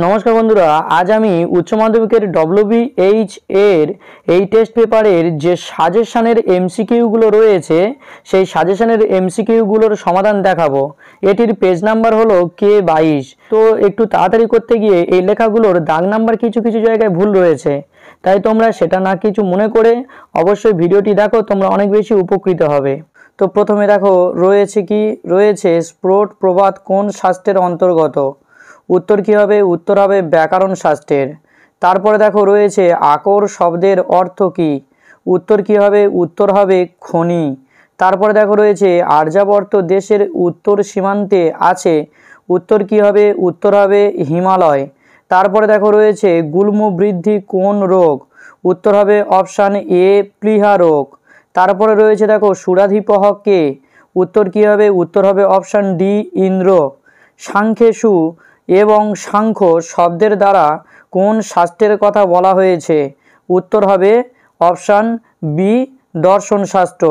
নমস্কার বন্ধুরা, আজ আমি উচ্চ মাধ্যমিকের WBH এর এই টেস্ট পেপারের যে সাজেশনের এমসিকিউগুলো রয়েছে সেই সাজেশনের এমসিকিউগুলোর সমাধান দেখাবো। এটির পেজ নাম্বার হলো K22। তো একটু তাড়াতাড়ি করতে গিয়ে এই লেখাগুলোর দাগ নাম্বার কিছু কিছু জায়গায় ভুল রয়েছে, তাই তোমরা সেটা না কিছু মনে করে অবশ্যই ভিডিওটি দেখো, তোমরা অনেক বেশি উপকৃত হবে। তো প্রথমে দেখো রয়েছে স্প্রোট প্রবাদ কোন শাস্ত্রের অন্তর্গত? উত্তর কি হবে? উত্তর হবে ব্যাকরণ শাস্ত্রের। তারপরে দেখো রয়েছে আকর শব্দের অর্থ কি? উত্তর কি হবে? উত্তর হবে খনি। তারপরে দেখো রয়েছে আর্যাবর্ত দেশের উত্তর সীমান্তে আছে। উত্তর কি হবে? উত্তর হবে হিমালয়। তারপরে দেখো রয়েছে গুল্ম বৃদ্ধি কোন রোগ? উত্তর হবে অপশান এ প্লীহা রোগ। তারপরে রয়েছে দেখো সুরাধিপহ কে? উত্তর কি হবে? উত্তর হবে অপশান ডি ইন্দ্র। সাংখ্যেষু এবং সাংখ্য শব্দের দ্বারা কোন শাস্ত্রের কথা বলা হয়েছে? উত্তর হবে অপশান বি দর্শন শাস্ত্র।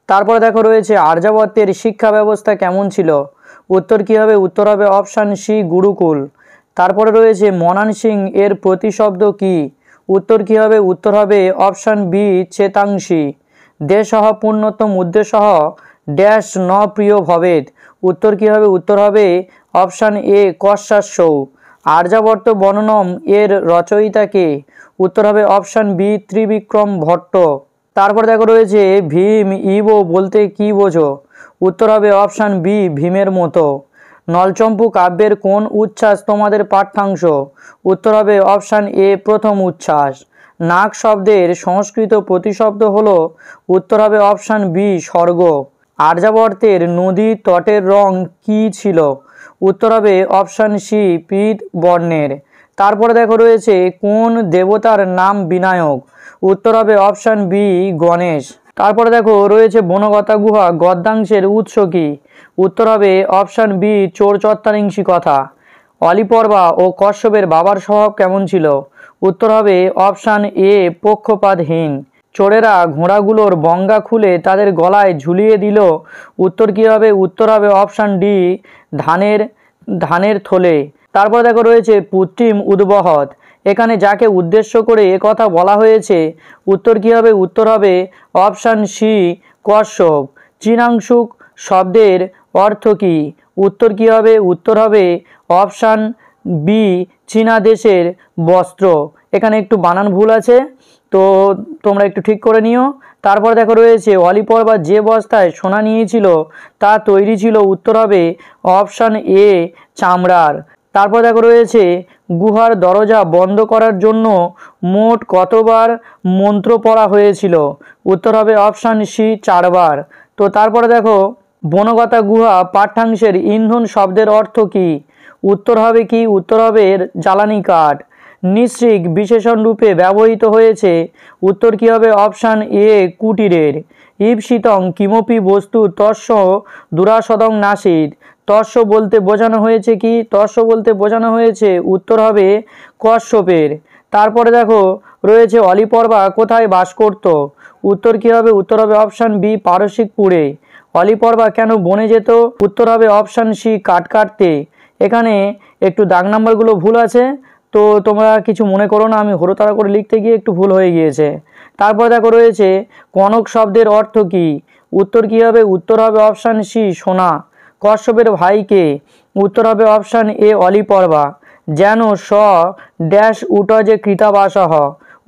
তারপরে দেখো রয়েছে আর্যাবর্তের শিক্ষা ব্যবস্থা কেমন ছিল? উত্তর কি হবে? উত্তর হবে অপশান সি গুরুকুল। তারপরে রয়েছে মনান সিং এর প্রতিশব্দ কি? উত্তর কি হবে? উত্তর হবে অপশান বি চেতাংশী। দেশহ পুণ্যতম উদ্দেশ্যহ ড্যাশ ন প্রিয় ভবেদ। উত্তর কি হবে? উত্তর হবে অপশান এ কশ্যাস্যৌ। আর্যাবর্ত বর্ণনম এর রচয়িতা কে? উত্তর হবে অপশান বি ত্রিবিক্রম ভট্ট। তারপর দেখো রয়েছে ভীম ইবো বলতে কি বোঝো? উত্তর হবে অপশান বি ভীমের মতো। নলচম্পু কাব্যের কোন উচ্ছ্বাস তোমাদের পাঠ্যাংশ? উত্তর হবে অপশান এ প্রথম উচ্ছ্বাস। নাগ শব্দের সংস্কৃত প্রতিশব্দ হলো? উত্তর হবে অপশান বি স্বর্গ। আর্যাবর্তের নদী তটের রং কি ছিল? উত্তর হবে অপশান সি পীত বর্ণের। তারপরে দেখো রয়েছে কোন দেবতার নাম বিনায়ক? উত্তর হবে অপশান বি গণেশ। তারপরে দেখো রয়েছে বনগতা গুহা গদ্যাংশের উৎস কি? উত্তর হবে অপশান বি চোর চত্বরিংসী কথা। অলিপর্বা ও কশ্যপের বাবার স্বভাব কেমন ছিল? উত্তর হবে অপশান এ পক্ষপাতহীন। চোরেরা ঘোড়াগুলোর বঙ্গা খুলে তাদের গলায় ঝুলিয়ে দিল। উত্তর কি হবে? উত্তর হবে অপশান ডি ধানের থলে। তারপর দেখো রয়েছে পুত্রিম উদ্বহৎ, এখানে যাকে উদ্দেশ্য করে কথা বলা হয়েছে? উত্তর কি হবে? উত্তর হবে অপশান সি কশ্যপ। চীনাংশুক শব্দের অর্থ কি? উত্তর কি হবে? উত্তর হবে অপশান বি চীনা দেশের বস্ত্র। এখানে একটু বানান ভুল আছে, তো তোমরা একটু ঠিক করে নিও। তারপর দেখো রয়েছে অলিপর্বা যে বস্তায় সোনা নিয়েছিল তা তৈরি ছিল? উত্তর হবে অপশান এ চামড়ার। তারপর দেখো রয়েছে গুহার দরজা বন্ধ করার জন্য মোট কতবার মন্ত্র পড়া হয়েছিল? উত্তর হবে অপশান সি 4 বার। তো তারপরে দেখো বনগতা গুহা পাঠ্যাংশের ইন্ধন শব্দের অর্থ কি? উত্তর হবে কি? উত্তর হবে জ্বালানি কাঠ। নিঃসৃগ বিশেষণ রূপে ব্যবহৃত হয়েছে? উত্তর কি হবে? অপশান এ কুটিরের। ঈপ্সিতং কিমপি বস্তু তস্য দুরাসদং নাসিদ। তস্য বলতে বোঝানো হয়েছে কি? তস্য বলতে বোঝানো হয়েছে উত্তর হবে কশ্যপের। তারপরে দেখো রয়েছে অলিপর্বা কোথায় বাস করত? উত্তর কি হবে? উত্তর হবে অপশান বি পারসিকপুরে। অলিপর্বা কেন বনে যেত? উত্তর হবে অপশান সি কাঠ কাটতে। এখানে একটু দাগ নাম্বারগুলো ভুল আছে, তো তোমরা কিছু মনে করো না, আমি হরতাড়া করে লিখতে গিয়ে একটু ভুল হয়ে গিয়েছে। তারপর দেখো রয়েছে কনক শব্দের অর্থ কি? উত্তর কি হবে? উত্তর হবে অপশান সি সোনা। কশ্যপের ভাইকে? উত্তর হবে অপশান এ অলিপর্বা। যেন স ড্যাশ উটজে কৃতাবাসহ।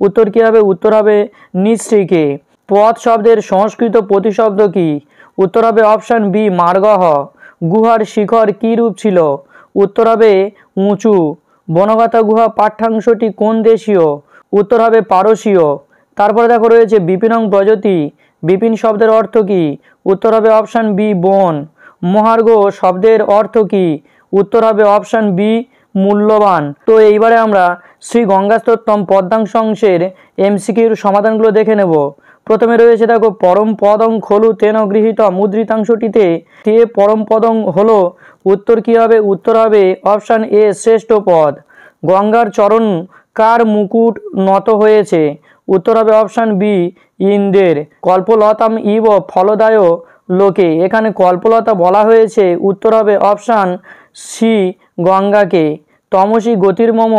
উত্তর কি হবে? উত্তর হবে নিঃসৃকে। পথ শব্দের সংস্কৃত প্রতিশব্দ কি? উত্তর হবে অপশান বি মার্গহ। গুহার শিখর কী রূপ ছিল? উত্তর হবে উঁচু। বনগতা গুহা পাঠ্যাংশটি কোন দেশীয়? উত্তর হবে পারসীয়। তারপরে দেখো রয়েছে বিপিনং ব্রজতি, বিপিন শব্দের অর্থ কি? উত্তর হবে অপশান বি বন। মহার্ঘ শব্দের অর্থ কি? উত্তর হবে অপশান বি মূল্যবান। তো এইবারে আমরা শ্রী গঙ্গাস্তোত্তম পদ্মাংশ অংশের এমসিকিউর সমাধানগুলো দেখে নেব। প্রথমে রয়েছে দেখো পরম পদং খলু তেন গৃহীত মুদ্রিতাংশটিতে তে পরম পদং হলো? উত্তর কি হবে? উত্তর হবে অপশান এ শ্রেষ্ঠ পদ। গঙ্গার চরণ কার মুকুট নত হয়েছে? উত্তর হবে অপশান বি ইন্দ্রের। কল্পলতাম ইব ফলদায় লোকে, এখানে কল্পলতা বলা হয়েছে? উত্তর হবে অপশান সি গঙ্গাকে। তমসী গতির্মম,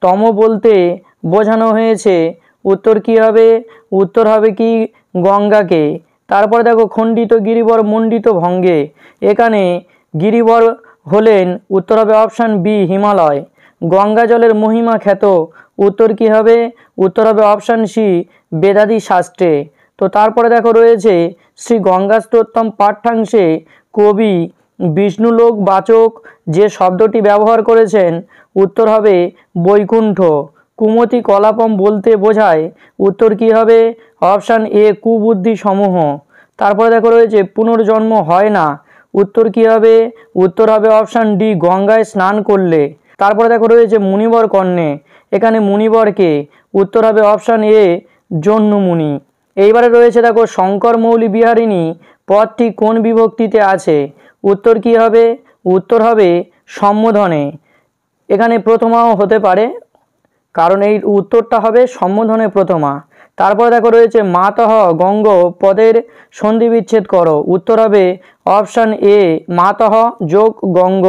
তম বলতে বোঝানো হয়েছে উত্তর কি হবে? উত্তর হবে কি গঙ্গাকে। তারপরে দেখো খণ্ডিত গিরিবর মণ্ডিত ভঙ্গে, এখানে গিরিবর হলেন উত্তর হবে অপশান বি হিমালয়। গঙ্গা জলের মহিমা খ্যাত, উত্তর কি হবে? উত্তর হবে অপশান সি বেদাদি শাস্ত্রে। তো তারপরে দেখো রয়েছে শ্রী গঙ্গাস্তোত্তম পাঠ্যাংশে কবি বিষ্ণুলোক বাচক যে শব্দটি ব্যবহার করেছেন, উত্তর হবে বৈকুণ্ঠ। কুমতি কলাপম বলতে বোঝায়, উত্তর কি হবে? অপশান এ কুবুদ্ধি সমূহ। তারপরে দেখো রয়েছে পুনর্জন্ম হয় না, উত্তর কি হবে? উত্তর হবে অপশান ডি গঙ্গায় স্নান করলে। তারপরে দেখো রয়েছে মুনিবর কর্ণে, এখানে মুনিবরকে, উত্তর হবে অপশান এ জহ্নমুনি। এইবারে রয়েছে দেখো শঙ্কর মৌলি বিহারিণী পদটি কোন বিভক্তিতে আছে, উত্তর কি হবে? উত্তর হবে সম্বোধনে। এখানে প্রথমাও হতে পারে, কারণ এই উত্তরটা হবে সম্বোধনে প্রথমা। তারপরে দেখো রয়েছে মাতহ গঙ্গ পদের সন্ধি বিচ্ছেদ করো, উত্তর হবে অপশান এ মাতহ যোগ গঙ্গ।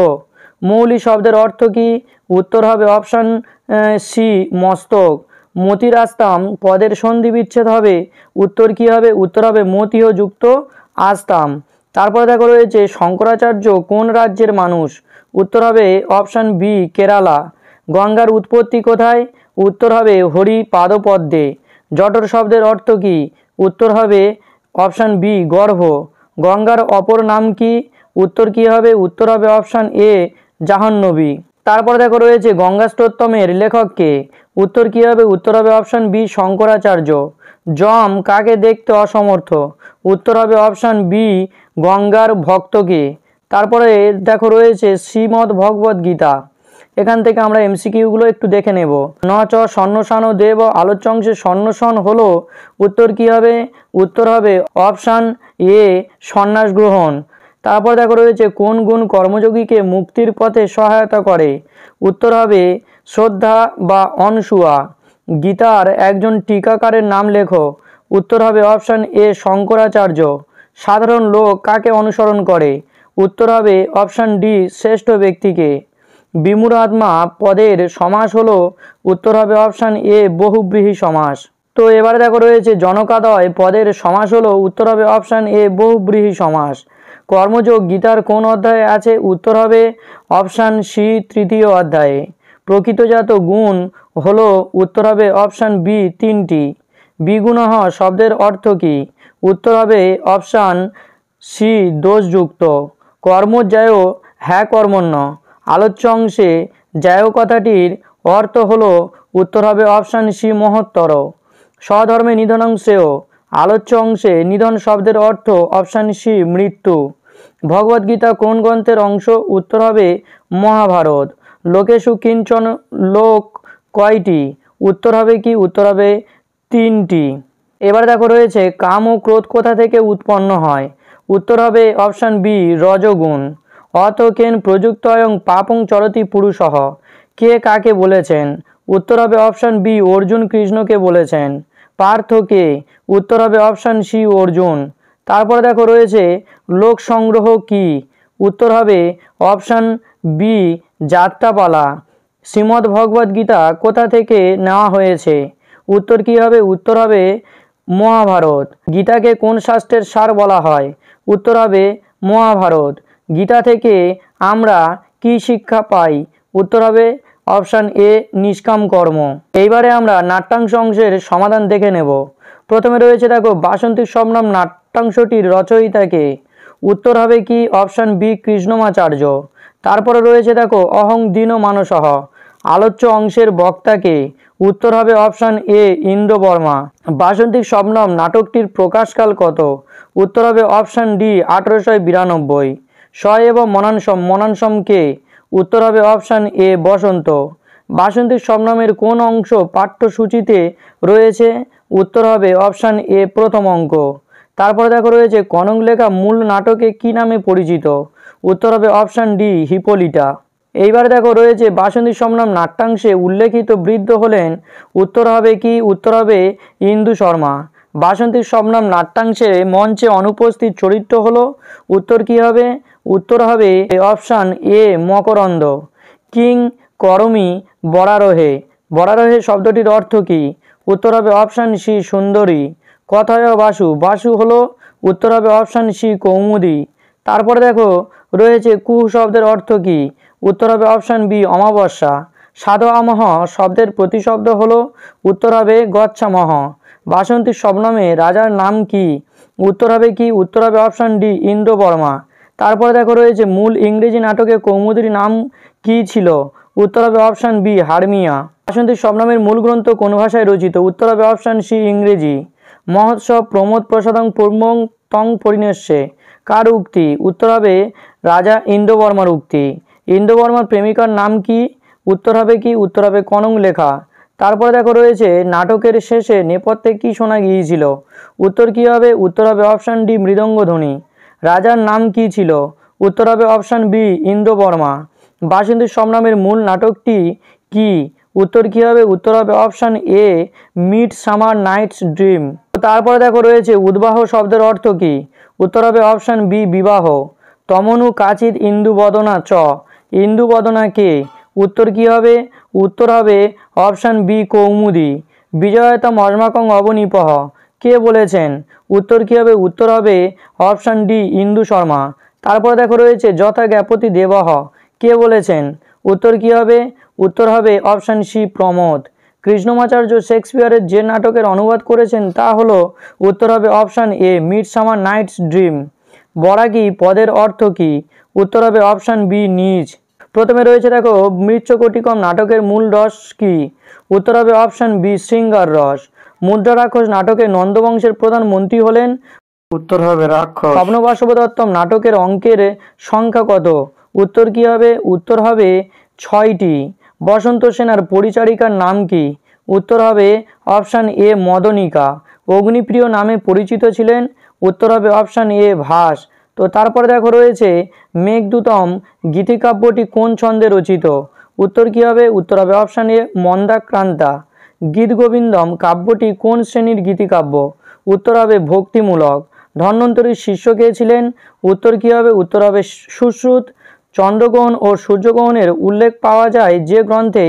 মৌলি শব্দের অর্থ কি? উত্তর হবে অপশান সি মস্তক। মতিরাস্তাম পদের সন্ধি বিচ্ছেদ হবে, উত্তর কি হবে? উত্তর হবে মতিহ যুক্ত আস্তাম। তারপরে দেখো রয়েছে শঙ্করাচার্য কোন রাজ্যের মানুষ, উত্তর হবে অপশান বি কেরালা। গঙ্গার উৎপত্তি কোথায়? উত্তর হবে হরি পাদপদ্মে। জঠর শব্দের অর্থ কি? উত্তর হবে অপশান বি গর্ভ। গঙ্গার অপর নাম কি? উত্তর কি হবে? উত্তর হবে অপশান এ জাহ্নবী। তারপর দেখো রয়েছে গঙ্গাস্তোত্তমের লেখককে, উত্তর কি হবে? উত্তর হবে অপশান বি শঙ্করাচার্য। যম কাকে দেখতে অসমর্থ, উত্তর হবে অপশান বি গঙ্গার ভক্তকে। তারপরে দেখো রয়েছে শ্রীমদ্ ভগবদ্ গীতা, এখান থেকে আমরা এমসিকিউগুলো একটু দেখে নেব। ন চ সন্ন্যসান দেব আলোচ্যাংশে সন্ন্যসন হলো, উত্তর কি হবে? উত্তর হবে অপশান এ সন্ন্যাস গ্রহণ। তারপর দেখো রয়েছে কোন গুণ কর্মযোগীকে মুক্তির পথে সহায়তা করে, উত্তর হবে শ্রদ্ধা বা অনসুয়া। গীতার একজন টিকাকারের নাম লেখো, উত্তর হবে অপশান এ শঙ্করাচার্য। সাধারণ লোক কাকে অনুসরণ করে, উত্তর হবে অপশান ডি শ্রেষ্ঠ ব্যক্তিকে। বিমূঢ়াত্মা পদের সমাস হলো, উত্তর হবে অপশান এ বহুব্রীহি সমাস। তো এবারে দেখো রয়েছে জনকাদয় পদের সমাস হলো, উত্তর হবে অপশান এ বহুব্রীহি সমাস। কর্মযোগ গীতার কোন অধ্যায়ে আছে, উত্তর হবে অপশান সি তৃতীয় অধ্যায়ে। প্রকৃতজাত গুণ হলো, উত্তর হবে অপশান বি তিনটি। বিগুণঃ শব্দের অর্থ কি, উত্তর হবে অপশান সি দোষযুক্ত। কর্মজ্যায় হ্যাঁ কর্মণ্য। আলোচ্য অংশে জ্যায় কথাটির অর্থ হলো, উত্তর হবে অপশান সি মহত্তর। স্বধর্মে নিধনং শ্রেয়। আলোচ্য অংশে নিধন শব্দের অর্থ অপশান সি মৃত্যু। ভগবদ্গীতা কোন গ্রন্থের অংশ, উত্তর হবে মহাভারত। লোকেষু কিঞ্চন লোক কয়টি, উত্তর হবে কি? উত্তর হবে তিনটি। এবার দেখো রয়েছে কাম ও ক্রোধ কোথা থেকে উৎপন্ন হয়, উত্তর হবে অপশান বি রজগুণ। অত কেন প্রযুক্তয়ং পাপং চরতি পুরুষঃ, কে কাকে বলেছেন, উত্তর হবে অপশান বি অর্জুন কৃষ্ণকে বলেছেন। পার্থ কে, উত্তর হবে অপশান সি অর্জুন। তারপরে দেখো রয়েছে লোক সংগ্রহ কি, উত্তর হবে অপশান বি যাত্রাপালা। শ্রীমদ্ ভগবদ্ গীতা কোথা থেকে নেওয়া হয়েছে, উত্তর কি হবে? উত্তর হবে মহাভারত। গীতাকে কোন শাস্ত্রের সার বলা হয়, উত্তর হবে মহাভারত। গীতা থেকে আমরা কি শিক্ষা পাই, উত্তর হবে অপশান এ নিষ্কাম কর্ম। এইবারে আমরা নাট্যাংশ অংশের সমাধান দেখে নেব। প্রথমে রয়েছে দেখো বাসন্তী স্বপ্নম নাট্যাংশটির রচয়িতাকে, উত্তর হবে কি? Option B Krishnamacharya. তারপরে রয়েছে দেখো অহং দীন মানসহ, আলোচ্য অংশের বক্তাকে, উত্তর হবে অপশান এ ইন্দ্রবর্মা। বাসন্তী স্বপ্নম নাটকটির প্রকাশকাল কত, উত্তর হবে অপশান ডি 1892। স এবং মনানসম কে, উত্তর হবে অপশান এ বসন্ত। বাসন্তী স্বপ্নমের কোন অংশ পাঠ্যসূচিতে রয়েছে, উত্তর হবে অপশান এ প্রথম অঙ্ক। তারপরে দেখো রয়েছে কনক লেখা মূল নাটকে কি নামে পরিচিত, উত্তর হবে অপশান ডি হিপোলিটা। এইবার দেখো রয়েছে বাসন্তী স্বপ্নম নাট্যাংশে উল্লেখিত বৃদ্ধ হলেন, উত্তর হবে কি? উত্তর হবে ইন্দু শর্মা। বাসন্তী স্বপ্নম নাট্যাংশে মঞ্চে অনুপস্থিত চরিত্র হলো, উত্তর কি হবে? উত্তর হবে অপশান এ মকরন্দ। কিং করমী বরারোহে। বরারোহে শব্দটির অর্থ কী? উত্তর হবে অপশান সি সুন্দরী। কথায় বাসু। বাসু হলো উত্তর হবে অপশান সি কৌমুদী। তারপরে দেখো রয়েছে কুহ শব্দের অর্থ কী? উত্তর হবে অপশান বি অমাবস্যা। সাধআমহ শব্দের প্রতিশব্দ হলো উত্তর হবে গচ্ছামহ। বাসন্তী শবনমে রাজার নাম কি? উত্তর হবে কি? উত্তর হবে অপশান ডি ইন্দ্রবর্মা। তারপরে দেখো রয়েছে মূল ইংরেজি নাটকে কৌমুদীর নাম কি ছিল? উত্তর হবে অপশান বি হারমিয়া। বাসন্তী শবনমের মূল গ্রন্থ কোন ভাষায় রচিত? উত্তর হবে অপশান সি ইংরেজি। মহোৎসব প্রমোদ প্রসাদং পূর্বং তং পরিণশ্যে কার উক্তি? উত্তর হবে রাজা ইন্দ্রবর্মার উক্তি। ইন্দ্রবর্মার প্রেমিকার নাম কি? উত্তর হবে কি? উত্তর হবে কনক লেখা। তারপরে দেখো রয়েছে নাটকের শেষে নেপথ্যে কি শোনা গিয়েছিল? উত্তর কি হবে? উত্তর হবে অপশান ডি মৃদঙ্গধ্বনি। রাজার নাম কি ছিল? উত্তর হবে অপশান বি ইন্দ্রবর্মা। বাসন্তী শবনমের মূল নাটকটি কি? উত্তর কি হবে? উত্তর হবে option A mid summer Knights Dream. তারপরে দেখো রয়েছে উদ্বাহ শব্দের অর্থ কি? উত্তর হবে অপশান বি বিবাহ। তমনু কাচিৎ ইন্দুবদনা চ। ইন্দুবদনা কে? উত্তর কি হবে? উত্তর হবে অপশান বি কৌমুদী। বিজয়তম অস্মাকং অবনীপহ কে বলেছেন? উত্তর কি হবে? উত্তর হবে অপশান ডি ইন্দু শর্মা। তারপরে দেখো রয়েছে যথা জ্ঞাপতি দেবহ কে বলেছেন? উত্তর কি হবে? উত্তর হবে অপশান সি প্রমোদ। কৃষ্ণমাচার্য শেক্সপিয়ারের যে নাটকের অনুবাদ করেছেন তা হলো উত্তর হবে option A mid summer Knights dream. বরাকি পদের অর্থ কি? উত্তর হবে অপশান বি নিজ। প্রথমে রয়েছে দেখো মৃচ্ছকটিকম নাটকের মূল রস কি? উত্তর হবে অপশান বি শৃঙ্গার রস। মুদ্রা রাক্ষস নাটকে নন্দবংশের প্রধান মন্ত্রী হলেন? উত্তর হবে রাক্ষস। স্বপ্নবাসবদত্তম নাটকের অঙ্কের সংখ্যা কত? উত্তর কি হবে? উত্তর হবে 6টি। বসন্ত সেনার পরিচারিকার নাম কি? উত্তর হবে অপশান এ মদনিকা। অগ্নিপ্রিয় নামে পরিচিত ছিলেন? উত্তর হবে অপশান এ ভাস। তো তারপরে দেখো রয়েছে মেঘদূতম গীতিকাব্যটি কোন ছন্দে রচিত? উত্তর কি হবে? উত্তর হবে অপশান এ মন্দাক্রান্তা। গীতগোবিন্দম কাব্যটি কোন শ্রেণীর গীতিকাব্য? উত্তর হবে ভক্তিমূলক। ধন্বন্তরীর শিষ্য কে ছিলেন? উত্তর কি হবে? উত্তর হবে সুশ্রুত। চন্দ্রগ্রহণ ও সূর্যগ্রহণের উল্লেখ পাওয়া যায় যে গ্রন্থে?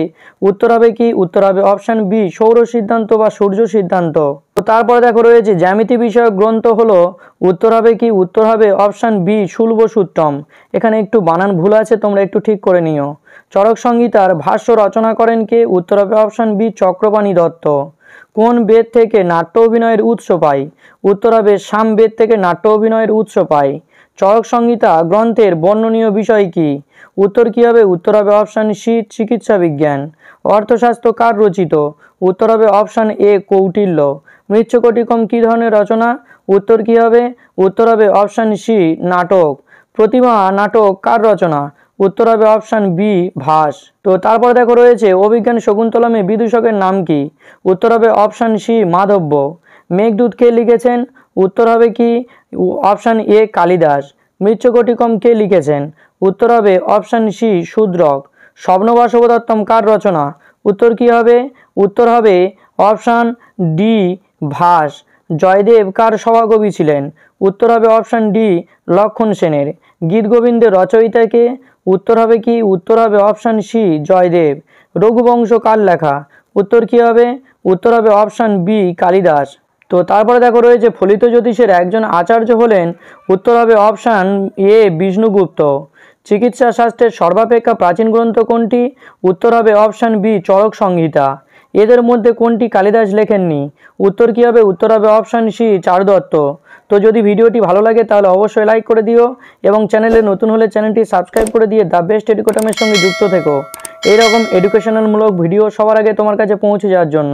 উত্তর হবে কি? উত্তর হবে অপশান বি সৌর সিদ্ধান্ত বা সূর্য সিদ্ধান্ত। তো তারপরে দেখো রয়েছে জ্যামিতি বিষয়ক গ্রন্থ হলো? উত্তর হবে কি? উত্তর হবে অপশান বি শুল্বসূত্রম। এখানে একটু বানান ভুল আছে, তোমরা একটু ঠিক করে নিও। চরক সংহিতার ভাষ্য রচনা করেন কে? উত্তর হবে অপশান বি চক্রপাণি দত্ত। কোন বেদ থেকে নাট্য অভিনয়ের উৎস পাই? উত্তর হবে সাম বেদ থেকে নাট্য অভিনয়ের উৎস পাই। চরক সংহিতা গ্রন্থের বর্ণনীয় বিষয় কি? উত্তর কি হবে? উত্তর হবে অপশান সি চিকিৎসা বিজ্ঞান। অর্থশাস্ত্র কার রচিত? উত্তর হবে অপশান এ কৌটিল্য। মৃচ্ছকটিকম কী ধরনের রচনা? উত্তর কি হবে? উত্তর হবে অপশান সি নাটক। প্রতিমা নাটক কার রচনা? উত্তর হবে অপশান বি ভাস। তো তারপর দেখো রয়েছে অভিজ্ঞান শকুন্তলমে বিদূষকের নাম কি? উত্তর হবে অপশান সি মাধব্য। মেঘদূত কে লিখেছেন? উত্তর হবে কি? Option A Kalidas. মৃচ্ছকটিকম কে লিখেছেন? উত্তর হবে অপশান সি শূদ্রক। স্বপ্নবাসবদত্তম কার রচনা? উত্তর কি হবে? উত্তর হবে অপশান ডি ভাস। জয়দেব কার সভাকবি ছিলেন? উত্তর হবে অপশান ডি লক্ষণ সেনের। গীতগোবিন্দের রচয়িতা কে? উত্তর হবে কি? উত্তর হবে অপশান সি জয়দেব। রঘুবংশ কার লেখা? উত্তর কি হবে? উত্তর হবে অপশান বি কালিদাস। তো তারপরে দেখো রয়েছে ফলিত জ্যোতিষের একজন আচার্য হলেন? উত্তর হবে অপশান এ বিষ্ণুগুপ্ত। চিকিৎসা শাস্ত্রের সর্বাপেক্ষা প্রাচীন গ্রন্থ কোনটি? উত্তর হবে অপশান বি চরক সংহিতা। এদের মধ্যে কোনটি কালিদাস লেখেননি? উত্তর কি হবে? উত্তর হবে অপশান সি চারুদত্ত। তো যদি ভিডিওটি ভালো লাগে তাহলে অবশ্যই লাইক করে দিও এবং চ্যানেলে নতুন হলে চ্যানেলটি সাবস্ক্রাইব করে দিয়ে দ্য বেস্ট এডুকেটমের সঙ্গে যুক্ত থেকো এইরকম এডুকেশনালমূলক ভিডিও সবার আগে তোমার কাছে পৌঁছে যাওয়ার জন্য।